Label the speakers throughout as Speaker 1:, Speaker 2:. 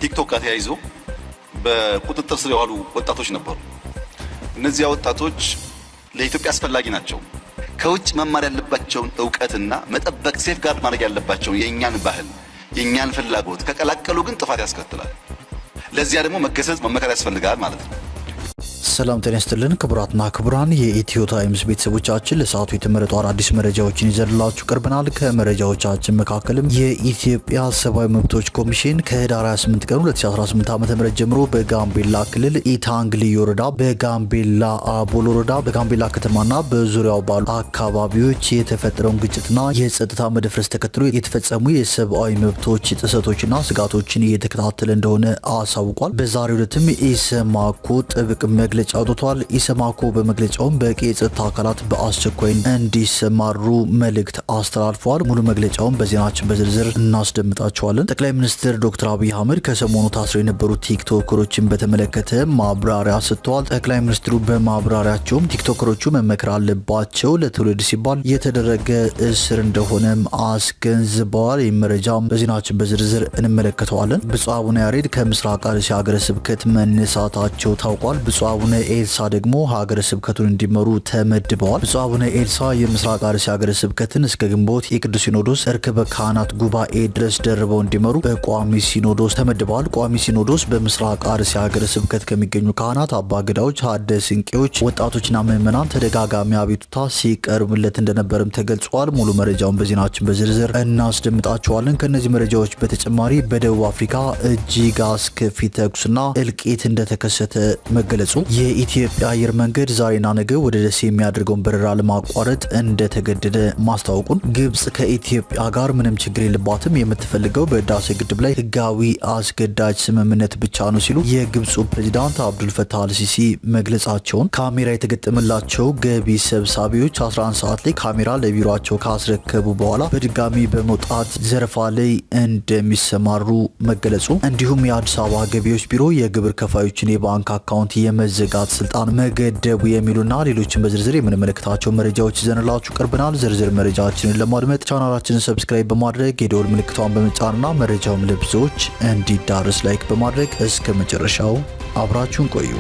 Speaker 1: ቲክቶክ ጋር ተያይዞ በቁጥጥር ስር የዋሉ ወጣቶች ነበሩ። እነዚያ ወጣቶች ለኢትዮጵያ አስፈላጊ ናቸው። ከውጭ መማር ያለባቸውን ዕውቀትና መጠበቅ ሴፍ ጋርድ ማድረግ ያለባቸውን የእኛን ባህል የእኛን ፍላጎት ከቀላቀሉ ግን ጥፋት ያስከትላል። ለዚያ ደግሞ መገሰጽ መመከር ያስፈልጋል ማለት ነው።
Speaker 2: ሰላም ጤና ይስጥልን ክቡራትና ክቡራን የኢትዮ ታይምስ ቤተሰቦቻችን ለሰዓቱ የተመረጡ አዳዲስ መረጃዎችን ይዘንላችሁ ቀርበናል። ከመረጃዎቻችን መካከልም የኢትዮጵያ ሰብአዊ መብቶች ኮሚሽን ከህዳር 28 ቀን 2018 ዓ.ም ጀምሮ በጋምቤላ ክልል ኢታንግ ልዩ ወረዳ፣ በጋምቤላ አቦል ወረዳ፣ በጋምቤላ ከተማና በዙሪያው ባሉ አካባቢዎች የተፈጠረውን ግጭትና የጸጥታ መደፍረስ ተከትሎ የተፈጸሙ የሰብአዊ መብቶች ጥሰቶችና ስጋቶችን እየተከታተለ እንደሆነ አሳውቋል። በዛሬው ዕለትም ኢሰማኮ ጥብቅ መግለጫ አውጥቷል። ኢሰማኮ በመግለጫውም በቂ የጸጥታ አካላት በአስቸኳይ እንዲሰማሩ መልእክት አስተላልፈዋል። ሙሉ መግለጫውን በዜናችን በዝርዝር እናስደምጣቸዋለን። ጠቅላይ ሚኒስትር ዶክተር አብይ አህመድ ከሰሞኑ ታስረው የነበሩ ቲክቶከሮችን በተመለከተ ማብራሪያ ሰጥተዋል። ጠቅላይ ሚኒስትሩ በማብራሪያቸውም ቲክቶከሮቹ መመከር አለባቸው፣ ለትውልድ ሲባል የተደረገ እስር እንደሆነም አስገንዝበዋል። ይህ መረጃም በዜናችን በዝርዝር እንመለከተዋለን። ብፁዕ አቡነ ያሬድ ከምስራቅ አርሲ ሀገረ ስብከት መነሳታቸው ታውቋል። ብፁዕ አቡነ ኤልሳ ደግሞ ሀገረ ስብከቱን እንዲመሩ ተመድበዋል። ብፁዕ አቡነ ኤልሳ የምስራቅ አርሲ ሀገረ ስብከትን እስከ ግንቦት የቅዱስ ሲኖዶስ እርክበ ካህናት ጉባኤ ድረስ ደርበው እንዲመሩ በቋሚ ሲኖዶስ ተመድበዋል። ቋሚ ሲኖዶስ በምስራቅ አርሲ ሀገረ ስብከት ከሚገኙ ካህናት፣ አባገዳዎች፣ ሀደ ስንቄዎች፣ ወጣቶችና ምዕመናን ተደጋጋሚ አቤቱታ ሲቀርብለት እንደነበርም ተገልጿል። ሙሉ መረጃውን በዜናችን በዝርዝር እናስደምጣቸዋለን። ከእነዚህ መረጃዎች በተጨማሪ በደቡብ አፍሪካ እጅግ አስከፊ ተኩስና እልቂት እንደተከሰተ መገለጹ፣ የኢትዮጵያ አየር መንገድ ዛሬና ነገ ወደ ደሴ የሚያደርገውን በረራ ለማቋረጥ እንደተገደደ ማስታወቁን፣ ግብጽ ከኢትዮጵያ ጋር ምንም ችግር የለባትም፣ የምትፈልገው በህዳሴ ግድብ ላይ ህጋዊ አስገዳጅ ስምምነት ብቻ ነው ሲሉ የግብፁ ፕሬዚዳንት አብዱልፈታህ አልሲሲ መግለጻቸውን፣ ካሜራ የተገጠመላቸው ገቢ ሰብሳቢዎች 11 ሰዓት ላይ ካሜራ ለቢሮቸው ካስረከቡ በኋላ በድጋሚ በመውጣት ዘረፋ ላይ እንደሚሰማሩ መገለጹ፣ እንዲሁም የአዲስ አበባ ገቢዎች ቢሮ የግብር ከፋዮችን የባንክ አካውንት የመዘጋት ስልጣን መገደቡ የሚሉና ሌሎችን በዝርዝር የምንመለከታቸው መረጃዎች ይዘንላችሁ ቀርበናል። ዝርዝር መረጃችንን ለማድመጥ ቻናላችንን ሰብስክራይብ በማድረግ የደወል ምልክቷን በመጫንና መረጃውም ለብዙዎች እንዲዳረስ ላይክ በማድረግ እስከ መጨረሻው አብራችሁን ቆዩ።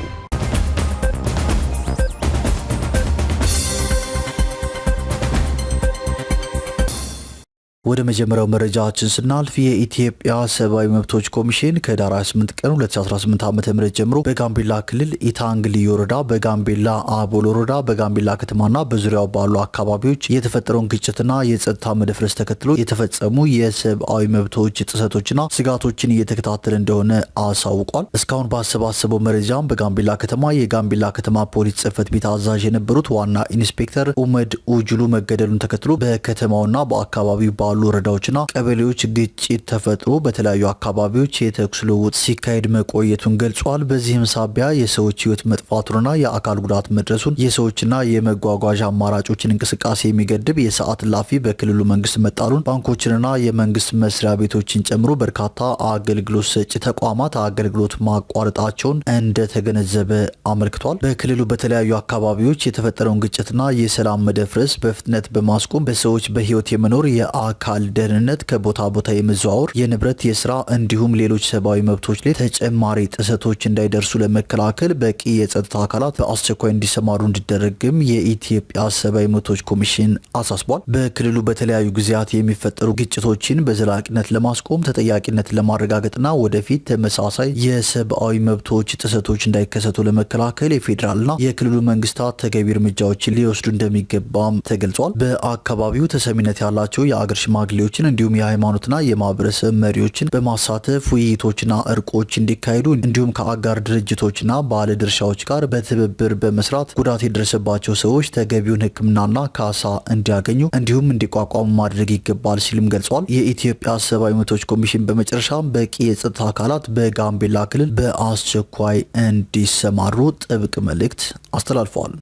Speaker 2: ወደ መጀመሪያው መረጃችን ስናልፍ የኢትዮጵያ ሰብአዊ መብቶች ኮሚሽን ከህዳር 28 ቀን 2018 ዓ.ም ጀምሮ በጋምቤላ ክልል ኢታንግ ልዩ ወረዳ፣ በጋምቤላ አቦል ወረዳ፣ በጋምቤላ ከተማና በዙሪያው ባሉ አካባቢዎች የተፈጠረውን ግጭትና የጸጥታ መደፍረስ ተከትሎ የተፈጸሙ የሰብአዊ መብቶች ጥሰቶችና ስጋቶችን እየተከታተለ እንደሆነ አሳውቋል። እስካሁን ባሰባሰበው መረጃም በጋምቤላ ከተማ የጋምቤላ ከተማ ፖሊስ ጽሕፈት ቤት አዛዥ የነበሩት ዋና ኢንስፔክተር ኡመድ ኡጁሉ መገደሉን ተከትሎ በከተማውና በአካባቢው ባሉ ወረዳዎችና ቀበሌዎች ግጭት ተፈጥሮ በተለያዩ አካባቢዎች የተኩስ ልውውጥ ሲካሄድ መቆየቱን ገልጿል። በዚህም ሳቢያ የሰዎች ህይወት መጥፋቱንና የአካል ጉዳት መድረሱን፣ የሰዎችና የመጓጓዣ አማራጮችን እንቅስቃሴ የሚገድብ የሰዓት እላፊ በክልሉ መንግስት መጣሉን፣ ባንኮችንና የመንግስት መስሪያ ቤቶችን ጨምሮ በርካታ አገልግሎት ሰጪ ተቋማት አገልግሎት ማቋረጣቸውን እንደተገነዘበ አመልክቷል። በክልሉ በተለያዩ አካባቢዎች የተፈጠረውን ግጭትና የሰላም መደፍረስ በፍጥነት በማስቆም በሰዎች በህይወት የመኖር የአካል ደህንነት፣ ከቦታ ቦታ የመዘዋወር፣ የንብረት፣ የስራ እንዲሁም ሌሎች ሰብአዊ መብቶች ላይ ተጨማሪ ጥሰቶች እንዳይደርሱ ለመከላከል በቂ የጸጥታ አካላት በአስቸኳይ እንዲሰማሩ እንዲደረግም የኢትዮጵያ ሰብአዊ መብቶች ኮሚሽን አሳስቧል። በክልሉ በተለያዩ ጊዜያት የሚፈጠሩ ግጭቶችን በዘላቂነት ለማስቆም ተጠያቂነትን ለማረጋገጥና ወደፊት ተመሳሳይ የሰብአዊ መብቶች ጥሰቶች እንዳይከሰቱ ለመከላከል የፌዴራልና የክልሉ መንግስታት ተገቢ እርምጃዎችን ሊወስዱ እንደሚገባም ተገልጿል። በአካባቢው ተሰሚነት ያላቸው የአገር ሽማግሌዎችን እንዲሁም የሃይማኖትና የማህበረሰብ መሪዎችን በማሳተፍ ውይይቶችና እርቆች እንዲካሄዱ እንዲሁም ከአጋር ድርጅቶችና ባለድርሻዎች ጋር በትብብር በመስራት ጉዳት የደረሰባቸው ሰዎች ተገቢውን ሕክምናና ካሳ እንዲያገኙ እንዲሁም እንዲቋቋሙ ማድረግ ይገባል ሲልም ገልጿል። የኢትዮጵያ ሰብአዊ መብቶች ኮሚሽን በመጨረሻም በቂ የጸጥታ አካላት በጋምቤላ ክልል በአስቸኳይ እንዲሰማሩ ጥብቅ መልእክት አስተላልፈዋል።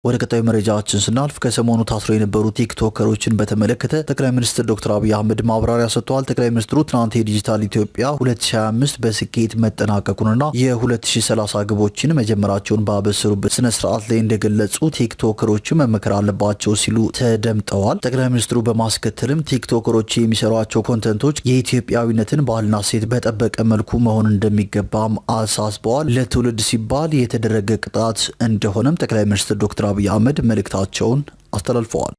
Speaker 2: ወደ ቀጣዩ መረጃችን ስናልፍ ከሰሞኑ ታስረው የነበሩ ቲክቶከሮችን በተመለከተ ጠቅላይ ሚኒስትር ዶክተር አብይ አህመድ ማብራሪያ ሰጥተዋል። ጠቅላይ ሚኒስትሩ ትናንት የዲጂታል ኢትዮጵያ 2025 በስኬት መጠናቀቁንና የ2030 ግቦችን መጀመራቸውን ባበሰሩበት ስነ ስርዓት ላይ እንደገለጹ ቲክቶከሮቹ መመከር አለባቸው ሲሉ ተደምጠዋል። ጠቅላይ ሚኒስትሩ በማስከተልም ቲክቶከሮች የሚሰሯቸው ኮንተንቶች የኢትዮጵያዊነትን ባህልና ሴት በጠበቀ መልኩ መሆን እንደሚገባም አሳስበዋል። ለትውልድ ሲባል የተደረገ ቅጣት እንደሆነም ጠቅላይ ሚኒስትር ዶክተር አብይ አህመድ መልእክታቸውን አስተላልፈዋል።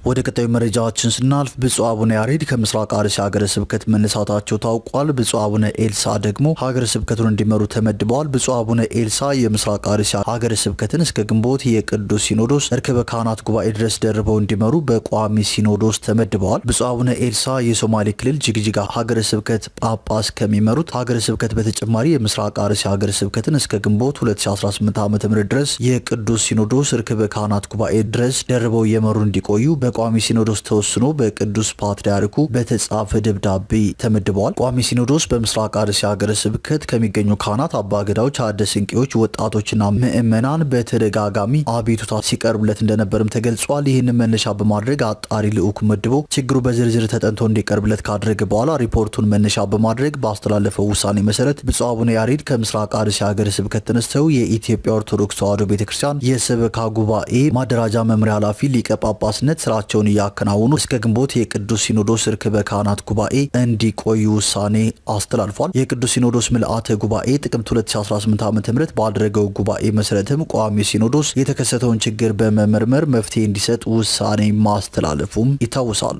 Speaker 2: ወደ ቀጣዩ መረጃችን ስናልፍ ብፁዕ አቡነ ያሬድ ከምስራቅ አርሲ ሀገረ ስብከት መነሳታቸው ታውቋል። ብፁዕ አቡነ ኤልሳ ደግሞ ሀገረ ስብከቱን እንዲመሩ ተመድበዋል። ብፁዕ አቡነ ኤልሳ የምስራቅ አርሲ ሀገረ ስብከትን እስከ ግንቦት የቅዱስ ሲኖዶስ እርክበ ካህናት ጉባኤ ድረስ ደርበው እንዲመሩ በቋሚ ሲኖዶስ ተመድበዋል። ብፁዕ አቡነ ኤልሳ የሶማሌ ክልል ጅግጅጋ ሀገረ ስብከት ጳጳስ ከሚመሩት ሀገረ ስብከት በተጨማሪ የምስራቅ አርሲ ሀገረ ስብከትን እስከ ግንቦት 2018 ዓ.ም ድረስ የቅዱስ ሲኖዶስ እርክበ ካህናት ጉባኤ ድረስ ደርበው እየመሩ እንዲቆዩ ቋሚ ሲኖዶስ ተወስኖ በቅዱስ ፓትርያርኩ በተጻፈ ደብዳቤ ተመድበዋል። ቋሚ ሲኖዶስ በምስራቅ አርሲ ሀገረ ስብከት ከሚገኙ ካህናት፣ አባገዳዎች፣ አደ ስንቄዎች፣ ወጣቶችና ምዕመናን በተደጋጋሚ አቤቱታ ሲቀርብለት እንደነበርም ተገልጿል። ይህንን መነሻ በማድረግ አጣሪ ልዑክ መድቦ ችግሩ በዝርዝር ተጠንቶ እንዲቀርብለት ካደረገ በኋላ ሪፖርቱን መነሻ በማድረግ ባስተላለፈው ውሳኔ መሰረት ብፁዕ አቡነ ያሬድ ከምስራቅ አርሲ ሀገረ ስብከት ተነስተው የኢትዮጵያ ኦርቶዶክስ ተዋሕዶ ቤተክርስቲያን የሰበካ ጉባኤ ማደራጃ መምሪያ ኃላፊ ሊቀ ጳጳስነት ስራቸውን እያከናወኑ እስከ ግንቦት የቅዱስ ሲኖዶስ እርክበ ካህናት ጉባኤ እንዲቆዩ ውሳኔ አስተላልፏል። የቅዱስ ሲኖዶስ ምልአተ ጉባኤ ጥቅምት 2018 ዓ.ም ባደረገው ጉባኤ መሰረትም ቋሚ ሲኖዶስ የተከሰተውን ችግር በመመርመር መፍትሄ እንዲሰጥ ውሳኔ ማስተላለፉም ይታወሳል።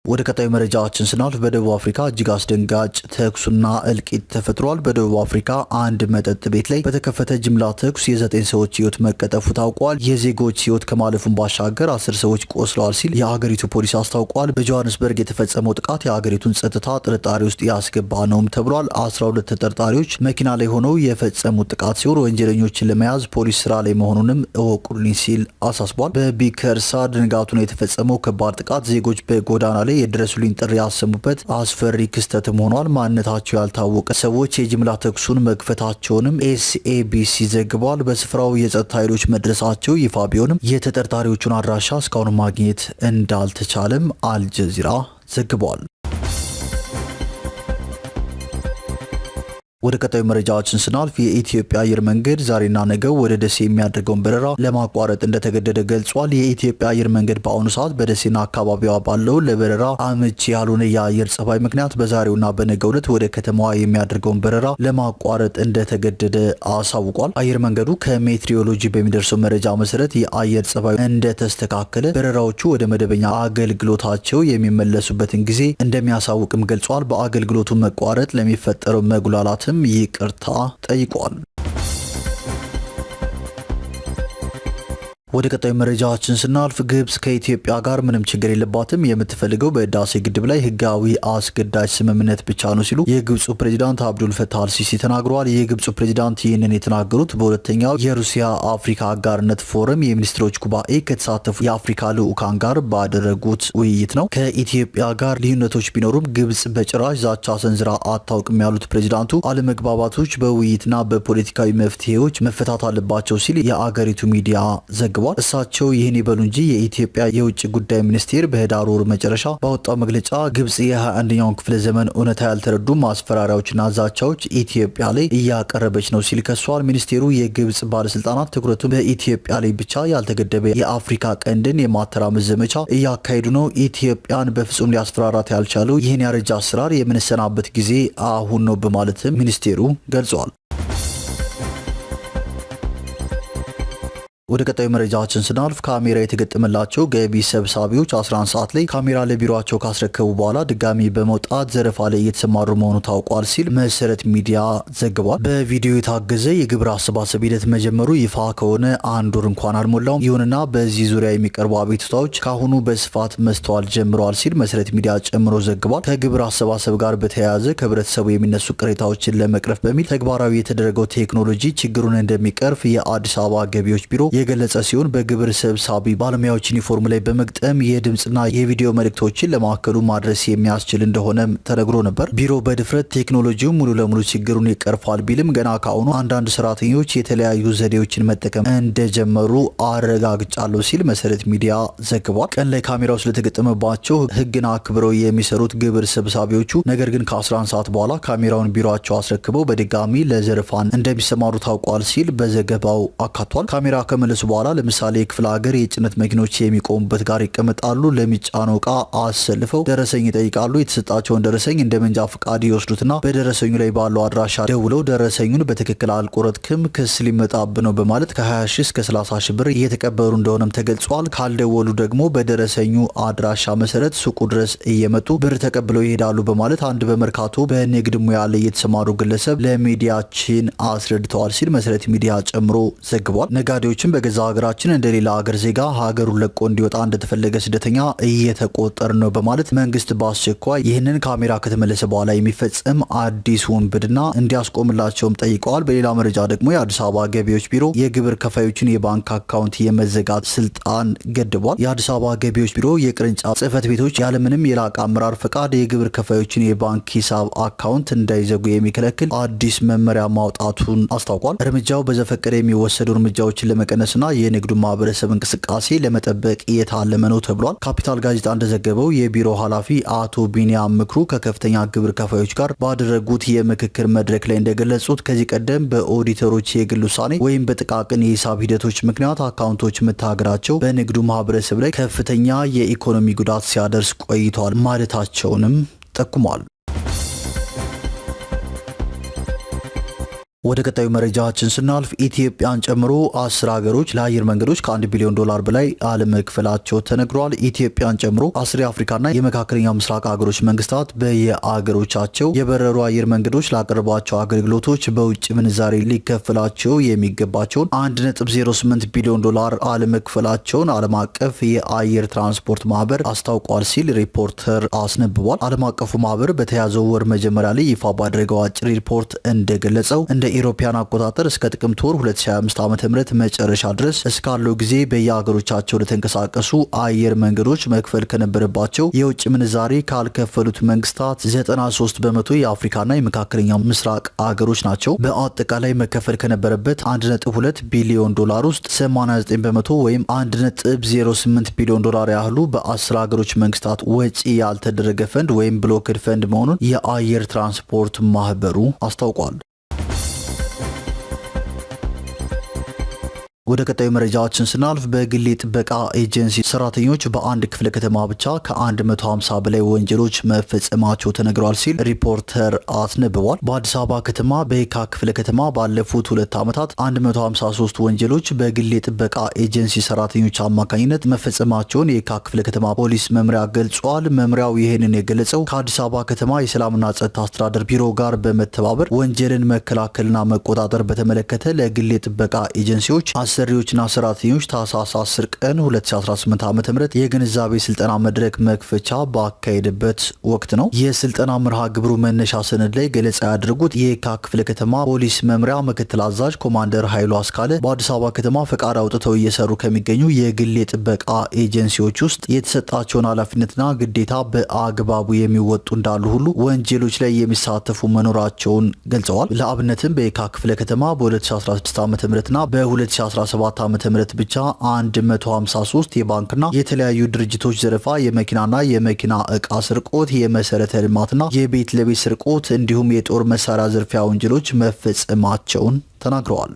Speaker 2: ወደ ቀጣዩ መረጃችን ስናልፍ በደቡብ አፍሪካ እጅግ አስደንጋጭ ተኩስና እልቂት ተፈጥሯል። በደቡብ አፍሪካ አንድ መጠጥ ቤት ላይ በተከፈተ ጅምላ ተኩስ የ9 ሰዎች ህይወት መቀጠፉ ታውቋል። የዜጎች ህይወት ከማለፉን ባሻገር 10 ሰዎች ቆስለዋል ሲል የሀገሪቱ ፖሊስ አስታውቋል። በጆሃንስበርግ የተፈጸመው ጥቃት የሀገሪቱን ጸጥታ ጥርጣሬ ውስጥ ያስገባ ነውም ተብሏል። 12 ተጠርጣሪዎች መኪና ላይ ሆነው የፈጸሙት ጥቃት ሲሆን ወንጀለኞችን ለመያዝ ፖሊስ ስራ ላይ መሆኑንም እወቁልኝ ሲል አሳስቧል። በቢከርሳ ድንጋቱ ነው የተፈጸመው ከባድ ጥቃት ዜጎች በጎዳና ላይ የድረሱልኝ ጥሪ ያሰሙበት አስፈሪ ክስተትም ሆኗል። ማንነታቸው ያልታወቀ ሰዎች የጅምላ ተኩሱን መክፈታቸውንም ኤስኤቢሲ ዘግቧል። በስፍራው የጸጥታ ኃይሎች መድረሳቸው ይፋ ቢሆንም የተጠርጣሪዎቹን አድራሻ እስካሁን ማግኘት እንዳልተቻለም አልጀዚራ ዘግቧል። ወደ ቀጣዩ መረጃችን ስናልፍ የኢትዮጵያ አየር መንገድ ዛሬና ነገው ወደ ደሴ የሚያደርገውን በረራ ለማቋረጥ እንደተገደደ ገልጿል። የኢትዮጵያ አየር መንገድ በአሁኑ ሰዓት በደሴና አካባቢዋ ባለው ለበረራ አመቺ ያልሆነ የአየር ጸባይ ምክንያት በዛሬውና በነገው ዕለት ወደ ከተማዋ የሚያደርገውን በረራ ለማቋረጥ እንደተገደደ አሳውቋል። አየር መንገዱ ከሜትሪዮሎጂ በሚደርሰው መረጃ መሰረት የአየር ጸባዩ እንደተስተካከለ በረራዎቹ ወደ መደበኛ አገልግሎታቸው የሚመለሱበትን ጊዜ እንደሚያሳውቅም ገልጿል። በአገልግሎቱ መቋረጥ ለሚፈጠረው መጉላላት ይቅርታ ጠይቋል። ወደ ቀጣዩ መረጃችን ስናልፍ ግብጽ ከኢትዮጵያ ጋር ምንም ችግር የለባትም፣ የምትፈልገው በህዳሴ ግድብ ላይ ህጋዊ አስገዳጅ ስምምነት ብቻ ነው ሲሉ የግብፁ ፕሬዚዳንት አብዱል ፈታህ አልሲሲ ተናግረዋል። የግብፁ ፕሬዚዳንት ይህንን የተናገሩት በሁለተኛው የሩሲያ አፍሪካ አጋርነት ፎረም የሚኒስትሮች ጉባኤ ከተሳተፉ የአፍሪካ ልዑካን ጋር ባደረጉት ውይይት ነው። ከኢትዮጵያ ጋር ልዩነቶች ቢኖሩም ግብጽ በጭራሽ ዛቻ ሰንዝራ አታውቅም ያሉት ፕሬዚዳንቱ አለመግባባቶች በውይይትና በፖለቲካዊ መፍትሄዎች መፈታት አለባቸው ሲል የአገሪቱ ሚዲያ ዘግቧል። እሳቸው ይህን ይበሉ እንጂ የኢትዮጵያ የውጭ ጉዳይ ሚኒስቴር በህዳር ወር መጨረሻ ባወጣው መግለጫ ግብጽ የ21ኛውን ክፍለ ዘመን እውነታ ያልተረዱ ማስፈራሪያዎችና ዛቻዎች ኢትዮጵያ ላይ እያቀረበች ነው ሲል ከሷል። ሚኒስቴሩ የግብጽ ባለስልጣናት ትኩረቱ በኢትዮጵያ ላይ ብቻ ያልተገደበ የአፍሪካ ቀንድን የማተራመስ ዘመቻ እያካሄዱ ነው። ኢትዮጵያን በፍጹም ሊያስፈራራት ያልቻለው ይህን ያረጃ አሰራር የምንሰናበት ጊዜ አሁን ነው በማለትም ሚኒስቴሩ ገልጿል። ወደ ቀጣዩ መረጃችን ስናልፍ ካሜራ የተገጠመላቸው ገቢ ሰብሳቢዎች 11 ሰዓት ላይ ካሜራ ለቢሮቸው ካስረከቡ በኋላ ድጋሚ በመውጣት ዘረፋ ላይ እየተሰማሩ መሆኑ ታውቋል ሲል መሰረት ሚዲያ ዘግቧል። በቪዲዮ የታገዘ የግብር አሰባሰብ ሂደት መጀመሩ ይፋ ከሆነ አንድ ወር እንኳን አልሞላውም። ይሁንና በዚህ ዙሪያ የሚቀርቡ አቤቱታዎች ካሁኑ በስፋት መስተዋል ጀምረዋል ሲል መሰረት ሚዲያ ጨምሮ ዘግቧል። ከግብር አሰባሰብ ጋር በተያያዘ ከህብረተሰቡ የሚነሱ ቅሬታዎችን ለመቅረፍ በሚል ተግባራዊ የተደረገው ቴክኖሎጂ ችግሩን እንደሚቀርፍ የአዲስ አበባ ገቢዎች ቢሮ የገለጸ ሲሆን በግብር ሰብሳቢ ባለሙያዎች ዩኒፎርም ላይ በመግጠም የድምጽና የቪዲዮ መልእክቶችን ለማዕከሉ ማድረስ የሚያስችል እንደሆነም ተነግሮ ነበር። ቢሮ በድፍረት ቴክኖሎጂው ሙሉ ለሙሉ ችግሩን ይቀርፋል ቢልም ገና ካሁኑ አንዳንድ ሰራተኞች የተለያዩ ዘዴዎችን መጠቀም እንደጀመሩ አረጋግጫለሁ ሲል መሰረት ሚዲያ ዘግቧል። ቀን ላይ ካሜራው ስለተገጠመባቸው ሕግን አክብረው የሚሰሩት ግብር ሰብሳቢዎቹ ነገር ግን ከ11 ሰዓት በኋላ ካሜራውን ቢሮአቸው አስረክበው በድጋሚ ለዘርፋን እንደሚሰማሩ ታውቋል ሲል በዘገባው አካቷል። ካሜራ ከመለሱ በኋላ ለምሳሌ የክፍለ ሀገር የጭነት መኪኖች የሚቆሙበት ጋር ይቀመጣሉ። ለሚጫነው እቃ አሰልፈው ደረሰኝ ይጠይቃሉ። የተሰጣቸውን ደረሰኝ እንደ መንጃ ፍቃድ ይወስዱትና በደረሰኙ ላይ ባለው አድራሻ ደውለው ደረሰኙን በትክክል አልቆረጥክም፣ ክስ ሊመጣብ ነው በማለት ከ20 ሺህ እስከ 30 ሺህ ብር እየተቀበሉ እንደሆነም ተገልጿል። ካልደወሉ ደግሞ በደረሰኙ አድራሻ መሰረት ሱቁ ድረስ እየመጡ ብር ተቀብለው ይሄዳሉ በማለት አንድ በመርካቶ በንግድ ሙያ ላይ የተሰማሩ ግለሰብ ለሚዲያችን አስረድተዋል ሲል መሰረት ሚዲያ ጨምሮ ዘግቧል። ነጋዴዎችን በገዛ ሀገራችን እንደሌላ ሀገር ዜጋ ሀገሩን ለቆ እንዲወጣ እንደተፈለገ ስደተኛ እየተቆጠር ነው በማለት መንግስት በአስቸኳይ ይህንን ካሜራ ከተመለሰ በኋላ የሚፈጸም አዲስ ውንብድና እንዲያስቆምላቸውም ጠይቀዋል። በሌላ መረጃ ደግሞ የአዲስ አበባ ገቢዎች ቢሮ የግብር ከፋዮችን የባንክ አካውንት የመዘጋት ስልጣን ገድቧል። የአዲስ አበባ ገቢዎች ቢሮ የቅርንጫፍ ጽህፈት ቤቶች ያለምንም የላቀ አመራር ፈቃድ የግብር ከፋዮችን የባንክ ሂሳብ አካውንት እንዳይዘጉ የሚከለክል አዲስ መመሪያ ማውጣቱን አስታውቋል። እርምጃው በዘፈቀደ የሚወሰዱ እርምጃዎችን ለመቀነስና የንግዱ ማህበረሰብ እንቅስቃሴ ለመጠበቅ የታለመ ነው ተብሏል። ካፒታል ጋዜጣ እንደዘገበው የቢሮ ኃላፊ አቶ ቢኒያም ምክሩ ከከፍተኛ ግብር ከፋዮች ጋር ባደረጉት የምክክር መድረክ ላይ እንደገለጹት ከዚህ ቀደም በኦዲተሮች የግል ውሳኔ ወይም በጥቃቅን የሂሳብ ሂደቶች ምክንያት አካውንቶች መታገዳቸው በንግዱ ማህበረሰብ ላይ ከፍተኛ የኢኮኖሚ ጉዳት ሲያደርስ ቆይቷል ማለታቸውንም ጠቁሟል። ወደ ቀጣዩ መረጃችን ስናልፍ ኢትዮጵያን ጨምሮ 10 ሀገሮች ለአየር መንገዶች ከ1 ቢሊዮን ዶላር በላይ አለመክፈላቸው ተነግሯል። ኢትዮጵያን ጨምሮ 10 የአፍሪካና የመካከለኛው ምስራቅ ሀገሮች መንግስታት በየአገሮቻቸው የበረሩ አየር መንገዶች ላቀረቧቸው አገልግሎቶች በውጭ ምንዛሬ ሊከፈላቸው የሚገባቸውን 1.08 ቢሊዮን ዶላር አለመክፈላቸውን ዓለም አቀፍ የአየር ትራንስፖርት ማህበር አስታውቋል ሲል ሪፖርተር አስነብቧል። ዓለም አቀፉ ማህበር በተያዘው ወር መጀመሪያ ላይ ይፋ ባደረገው አጭር ሪፖርት እንደገለጸው እንደ ኢሮፒያን አቆጣጠር እስከ ጥቅምት ወር 2025 ዓ.ም መጨረሻ ድረስ እስካለው ጊዜ በየሀገሮቻቸው ለተንቀሳቀሱ አየር መንገዶች መክፈል ከነበረባቸው የውጭ ምንዛሬ ካልከፈሉት መንግስታት 93 በመቶ የአፍሪካና የመካከለኛው ምስራቅ አገሮች ናቸው። በአጠቃላይ መከፈል ከነበረበት 1.2 ቢሊዮን ዶላር ውስጥ 89 በመቶ ወይም 1.08 ቢሊዮን ዶላር ያህሉ በ10 ሀገሮች መንግስታት ወጪ ያልተደረገ ፈንድ ወይም ብሎክድ ፈንድ መሆኑን የአየር ትራንስፖርት ማህበሩ አስታውቋል። ወደ ቀጣዩ መረጃዎችን ስናልፍ በግል ጥበቃ ኤጀንሲ ሰራተኞች በአንድ ክፍለ ከተማ ብቻ ከ150 በላይ ወንጀሎች መፈጸማቸው ተነግሯል ሲል ሪፖርተር አስነብቧል። በአዲስ አበባ ከተማ በየካ ክፍለ ከተማ ባለፉት 2 ዓመታት 153 ወንጀሎች በግል ጥበቃ ኤጀንሲ ሰራተኞች አማካኝነት መፈጸማቸውን የየካ ክፍለ ከተማ ፖሊስ መምሪያ ገልጿል። መምሪያው ይህንን የገለጸው ከአዲስ አበባ ከተማ የሰላምና ጸጥታ አስተዳደር ቢሮ ጋር በመተባበር ወንጀልን መከላከልና መቆጣጠር በተመለከተ ለግል ጥበቃ ኤጀንሲዎች አሰሪዎችና ሰራተኞች ታህሳስ 10 ቀን 2018 ዓ.ም የግንዛቤ ስልጠና መድረክ መክፈቻ ባካሄደበት ወቅት ነው። የስልጠና መርሃ ግብሩ መነሻ ሰነድ ላይ ገለጻ ያደረጉት የየካ ክፍለ ከተማ ፖሊስ መምሪያ ምክትል አዛዥ ኮማንደር ኃይሉ አስካለ በአዲስ አበባ ከተማ ፈቃድ አውጥተው እየሰሩ ከሚገኙ የግል የጥበቃ ኤጀንሲዎች ውስጥ የተሰጣቸውን ኃላፊነትና ግዴታ በአግባቡ የሚወጡ እንዳሉ ሁሉ ወንጀሎች ላይ የሚሳተፉ መኖራቸውን ገልጸዋል። ለአብነትም በየካ ክፍለ ከተማ በ2016 ዓ.ም ና በ2017 ዓ.ም ብቻ 153 የባንክና የተለያዩ ድርጅቶች ዘረፋ፣ የመኪናና የመኪና ዕቃ ስርቆት፣ የመሰረተ ልማትና የቤት ለቤት ስርቆት እንዲሁም የጦር መሳሪያ ዝርፊያ ወንጀሎች መፈጸማቸውን ተናግረዋል።